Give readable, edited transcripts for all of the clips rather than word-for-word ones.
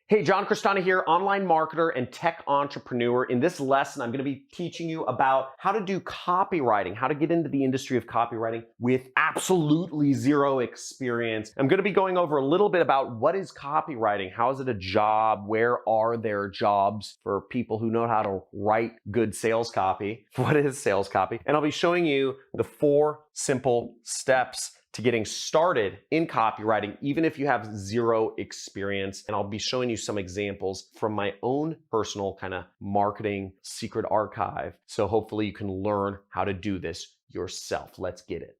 Hey, John Cristani here, online marketer and tech entrepreneur. In this lesson, I'm going to be teaching you about how to do copywriting, how to get into the industry of copywriting with absolutely zero experience. I'm going to be going over a little bit about what is copywriting, how is it a job, where are there jobs for people who know how to write good sales copy, what is sales copy, and I'll be showing you the 4 simple steps to getting started in copywriting, even if you have zero experience. And I'll be showing you some examples from my own personal kind of marketing secret archive. So hopefully you can learn how to do this yourself. Let's get it.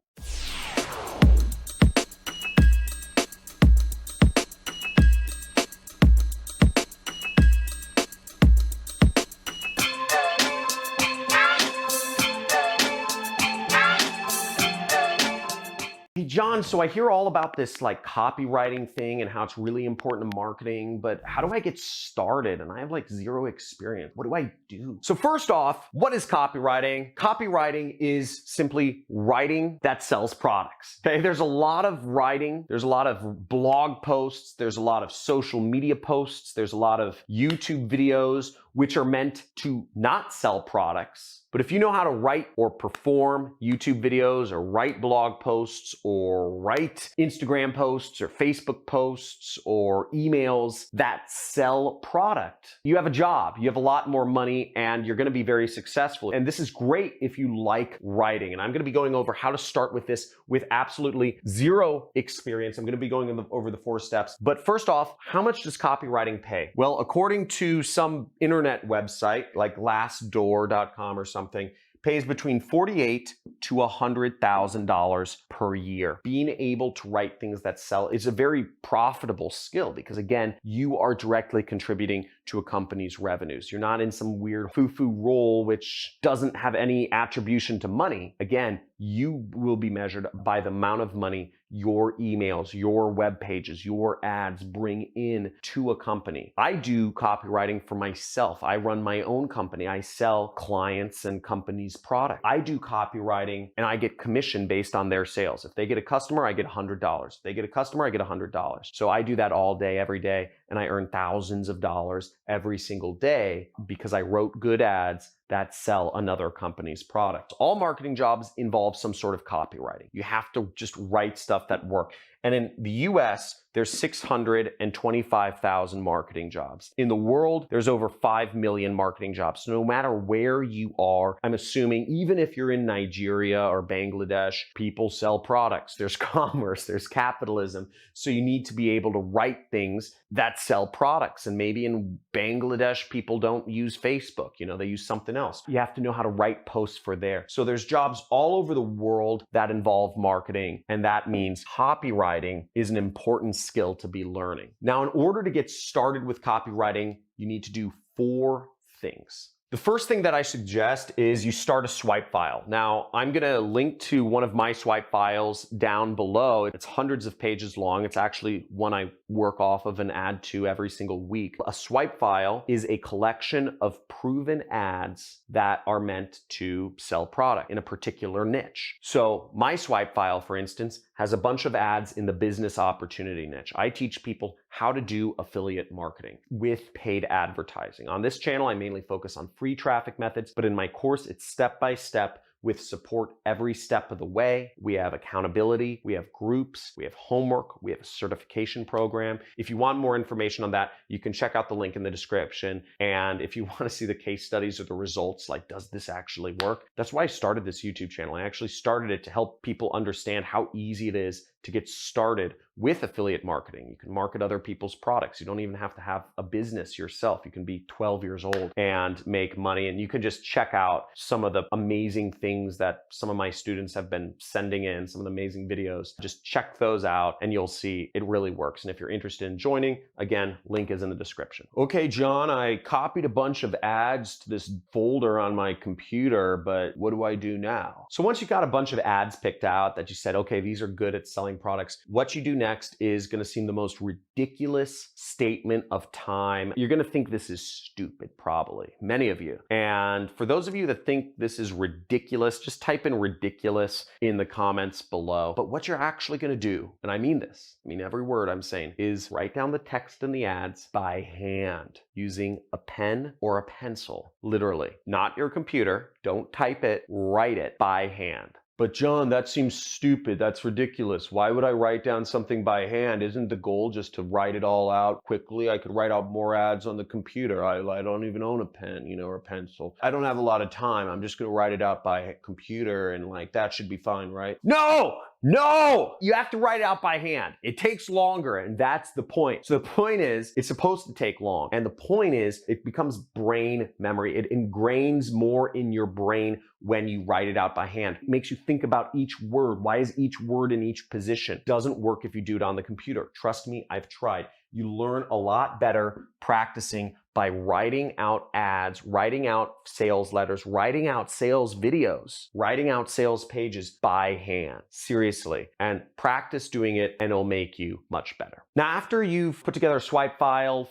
Hey, John, so I hear all about this like copywriting thing and how it's really important to marketing, but how do I get started? And I have like zero experience. What do I do? So first off, what is copywriting? Copywriting is simply writing that sells products. Okay, there's a lot of writing, there's a lot of blog posts, there's a lot of social media posts, there's a lot of YouTube videos which are meant to not sell products. But if you know how to write or perform YouTube videos or write blog posts or write Instagram posts or Facebook posts or emails that sell product, you have a job, you have a lot more money, and you're going to be very successful. And this is great if you like writing. And I'm going to be going over how to start with this with absolutely zero experience. I'm going to be going over the 4 steps. But first off, how much does copywriting pay? Well, according to some internet website like glassdoor.com or something, pays between $48,000 to $100,000 per year. Being able to write things that sell is a very profitable skill because, again, you are directly contributing to a company's revenues. You're not in some weird foo-foo role which doesn't have any attribution to money. Again, you will be measured by the amount of money your emails, your web pages, your ads bring in to a company. I do copywriting for myself. I run my own company. I sell clients and companies product. I do copywriting and I get commission based on their sales. If they get a customer, I get $100. If they get a customer, I get $100. So I do that all day, every day, and I earn thousands of dollars every single day because I wrote good ads that sell another company's product. All marketing jobs involve some sort of copywriting. You have to just write stuff that work. And in the US, there's 625,000 marketing jobs. In the world, there's over 5 million marketing jobs. So no matter where you are, I'm assuming even if you're in Nigeria or Bangladesh, people sell products. There's commerce, there's capitalism. So you need to be able to write things that sell products. And maybe in Bangladesh, people don't use Facebook. They use something else. You have to know how to write posts for there. So there's jobs all over the world that involve marketing. And that means copywriting is an important skill to be learning. Now, in order to get started with copywriting, you need to do 4 things. The first thing that I suggest is you start a swipe file. Now, I'm going to link to one of my swipe files down below. It's hundreds of pages long. It's actually one I work off of and add to every single week. A swipe file is a collection of proven ads that are meant to sell product in a particular niche. So my swipe file, for instance, has a bunch of ads in the business opportunity niche. I teach people how to do affiliate marketing with paid advertising. On this channel, I mainly focus on free traffic methods, but in my course, it's step-by-step with support every step of the way. We have accountability, we have groups, we have homework, we have a certification program. If you want more information on that, you can check out the link in the description. And if you want to see the case studies or the results, like, does this actually work? That's why I started this YouTube channel. I actually started it to help people understand how easy it is to get started with affiliate marketing. You can market other people's products. You don't even have to have a business yourself. You can be 12 years old and make money. And you can just check out some of the amazing things that some of my students have been sending in, some of the amazing videos. Just check those out and you'll see it really works. And if you're interested in joining, again, link is in the description. Okay, John, I copied a bunch of ads to this folder on my computer, but what do I do now? So once you got a bunch of ads picked out that you said, okay, these are good at selling selling products. What you do next is going to seem the most ridiculous statement of time. You're going to think this is stupid, probably, many of you. And for those of you that think this is ridiculous, just type in ridiculous in the comments below. But what you're actually going to do, and I mean this, I mean every word I'm saying, is write down the text in the ads by hand using a pen or a pencil, literally, not your computer. Don't type it, write it by hand. But John, that seems stupid. That's ridiculous. Why would I write down something by hand? Isn't the goal just to write it all out quickly? I could write out more ads on the computer. I don't even own a pen, or a pencil. I don't have a lot of time. I'm just going to write it out by computer and that should be fine, right? No! No! You have to write it out by hand. It takes longer, and that's the point. So the point is, it's supposed to take long. And the point is, it becomes brain memory. It ingrains more in your brain when you write it out by hand. It makes you think about each word. Why is each word in each position? Doesn't work if you do it on the computer. Trust me, I've tried. You learn a lot better practicing by writing out ads, writing out sales letters, writing out sales videos, writing out sales pages by hand. Seriously. And practice doing it and it'll make you much better. Now, after you've put together a swipe file,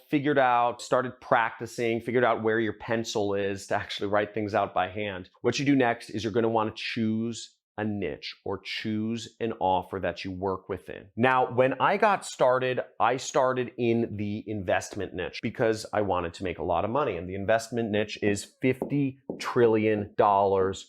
started practicing, figured out where your pencil is to actually write things out by hand, what you do next is you're going to want to choose a niche or choose an offer that you work within. Now, when I got started, I started in the investment niche because I wanted to make a lot of money. And the investment niche is $50 trillion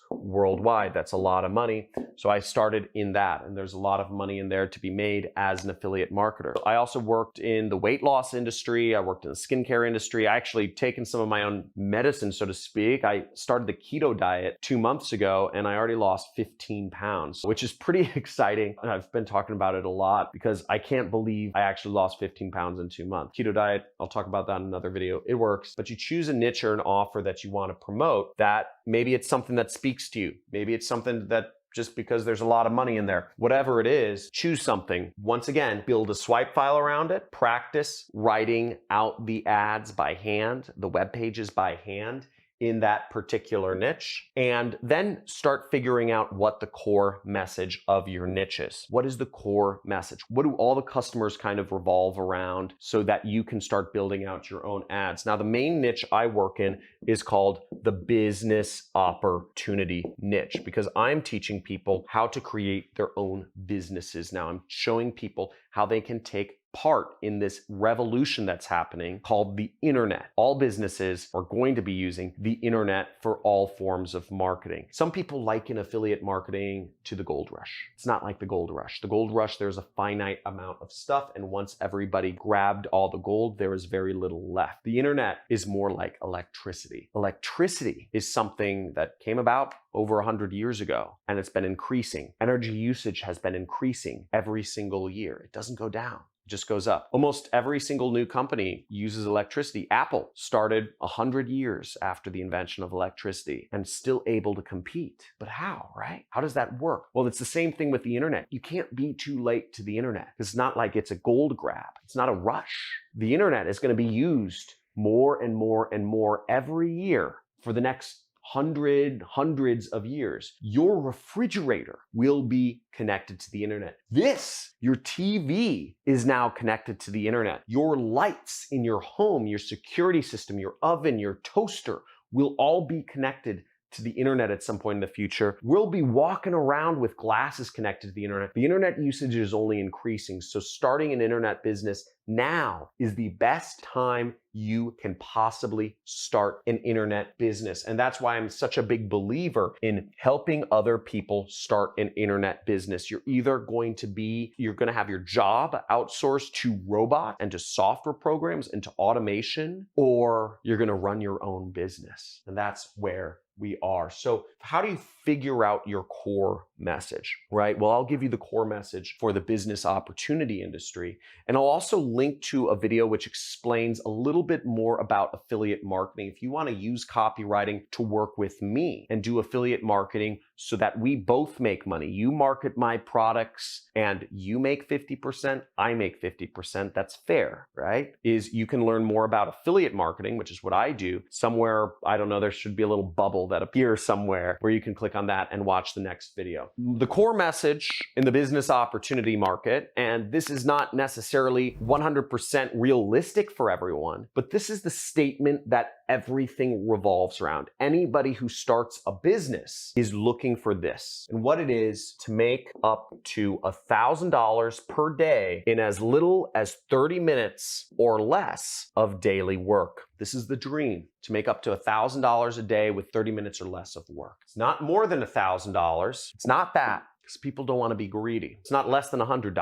worldwide. That's a lot of money. So I started in that. And there's a lot of money in there to be made as an affiliate marketer. I also worked in the weight loss industry. I worked in the skincare industry. I actually taken some of my own medicine, so to speak. I started the keto diet 2 months ago and I already lost 15 pounds, which is pretty exciting. And I've been talking about it a lot because I can't believe I actually lost 15 pounds in 2 months. Keto diet, I'll talk about that in another video. It works, but you choose a niche or an offer that you want to promote that maybe it's something that speaks to you. Maybe it's something that just because there's a lot of money in there. Whatever it is, choose something. Once again, build a swipe file around it. Practice writing out the ads by hand, the web pages by hand in that particular niche, and then start figuring out what the core message of your niche is. What is the core message? What do all the customers kind of revolve around so that you can start building out your own ads? Now, the main niche I work in is called the business opportunity niche because I'm teaching people how to create their own businesses. Now, I'm showing people how they can take part in this revolution that's happening called the internet. All businesses are going to be using the internet for all forms of marketing. Some people liken affiliate marketing to the gold rush. It's not like the gold rush. The gold rush, there's a finite amount of stuff, and once everybody grabbed all the gold, there is very little left. The internet is more like electricity. Electricity is something that came about over 100 years ago, and it's been increasing. Energy usage has been increasing every single year. It doesn't go down. Just goes up. Almost every single new company uses electricity. Apple started 100 years after the invention of electricity and still able to compete. But how, right? How does that work? Well, it's the same thing with the internet. You can't be too late to the internet. It's not like it's a gold grab. It's not a rush. The internet is going to be used more and more and more every year for the next hundreds of years. Your refrigerator will be connected to the internet. Your TV is now connected to the internet. Your lights in your home, your security system, your oven, your toaster will all be connected to the internet at some point in the future. We'll be walking around with glasses connected to the internet. The internet usage is only increasing. So starting an internet business now is the best time you can possibly start an internet business. And that's why I'm such a big believer in helping other people start an internet business. You're going to have your job outsourced to robot and to software programs and to automation, or you're going to run your own business. And that's where we are. So how do you figure out your core message, right? Well, I'll give you the core message for the business opportunity industry. And I'll also link to a video which explains a little bit more about affiliate marketing. If you want to use copywriting to work with me and do affiliate marketing so that we both make money. You market my products and you make 50%, I make 50%. That's fair, right? Is you can learn more about affiliate marketing, which is what I do. Somewhere, I don't know, there should be a little bubble that appears somewhere where you can click on that and watch the next video. The core message in the business opportunity market, and this is not necessarily 100% realistic for everyone, but this is the statement that everything revolves around. Anybody who starts a business is looking for this. And what it is to make up to $1,000 per day in as little as 30 minutes or less of daily work. This is the dream, to make up to $1,000 a day with 30 minutes or less of work. It's not more than $1,000. It's not that, because people don't want to be greedy. It's not less than $100,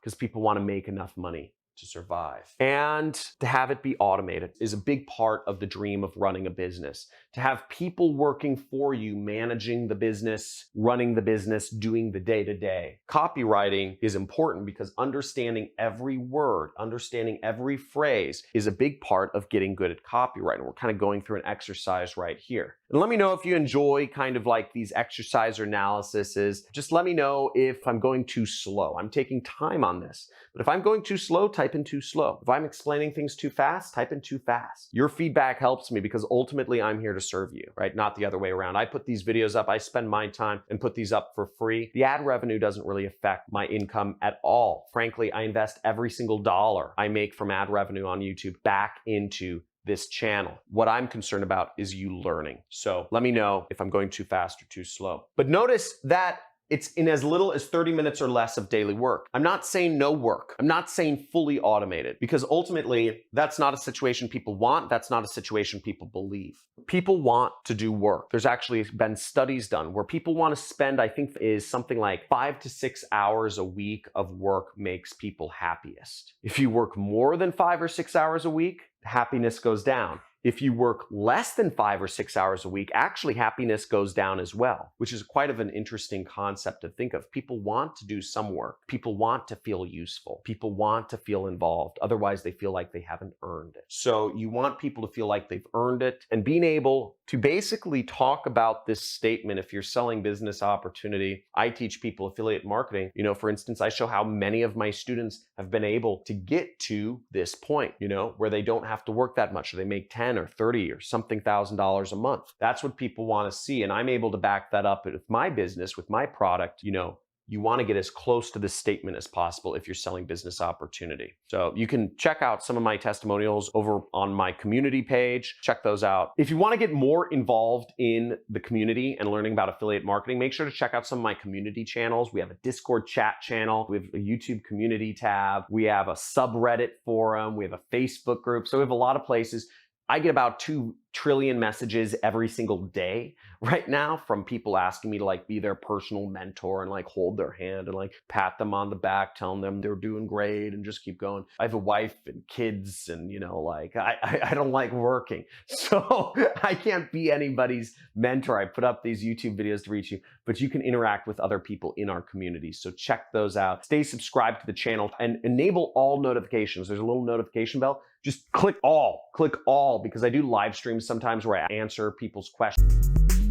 because people want to make enough money to survive. And to have it be automated is a big part of the dream of running a business. To have people working for you, managing the business, running the business, doing the day-to-day. Copywriting is important because understanding every word, understanding every phrase is a big part of getting good at copywriting. We're kind of going through an exercise right here. And let me know if you enjoy kind of like these exercise or analyses. Just let me know if I'm going too slow. I'm taking time on this. But if I'm going too slow, type in too slow. If I'm explaining things too fast, type in too fast. Your feedback helps me because ultimately I'm here to serve you, right? Not the other way around. I put these videos up, I spend my time and put these up for free. The ad revenue doesn't really affect my income at all. Frankly, I invest every single dollar I make from ad revenue on YouTube back into this channel. What I'm concerned about is you learning. So let me know if I'm going too fast or too slow. But notice that it's in as little as 30 minutes or less of daily work. I'm not saying no work. I'm not saying fully automated, because ultimately that's not a situation people want. That's not a situation people believe. People want to do work. There's actually been studies done where people want to spend, I think is something like 5 to 6 hours a week of work makes people happiest. If you work more than 5 or 6 hours a week, happiness goes down. If you work less than 5 or 6 hours a week, actually happiness goes down as well, which is quite of an interesting concept to think of. People want to do some work. People want to feel useful. People want to feel involved. Otherwise, they feel like they haven't earned it. So you want people to feel like they've earned it, and being able to basically talk about this statement. If you're selling business opportunity, I teach people affiliate marketing. For instance, I show how many of my students have been able to get to this point, where they don't have to work that much, or they make 10 or 30 or something $1,000 a month. That's what people want to see. And I'm able to back that up with my business, with my product. You want to get as close to this statement as possible if you're selling business opportunity. So you can check out some of my testimonials over on my community page. Check those out. If you want to get more involved in the community and learning about affiliate marketing, make sure to check out some of my community channels. We have a Discord chat channel. We have a YouTube community tab. We have a subreddit forum. We have a Facebook group. So we have a lot of places. I get about 2 trillion messages every single day right now from people asking me to be their personal mentor and hold their hand and pat them on the back, telling them they're doing great and just keep going. I have a wife and kids and I don't like working. So I can't be anybody's mentor. I put up these YouTube videos to reach you, but you can interact with other people in our community. So check those out. Stay subscribed to the channel and enable all notifications. There's a little notification bell. Just click all, because I do live streams sometimes where I answer people's questions.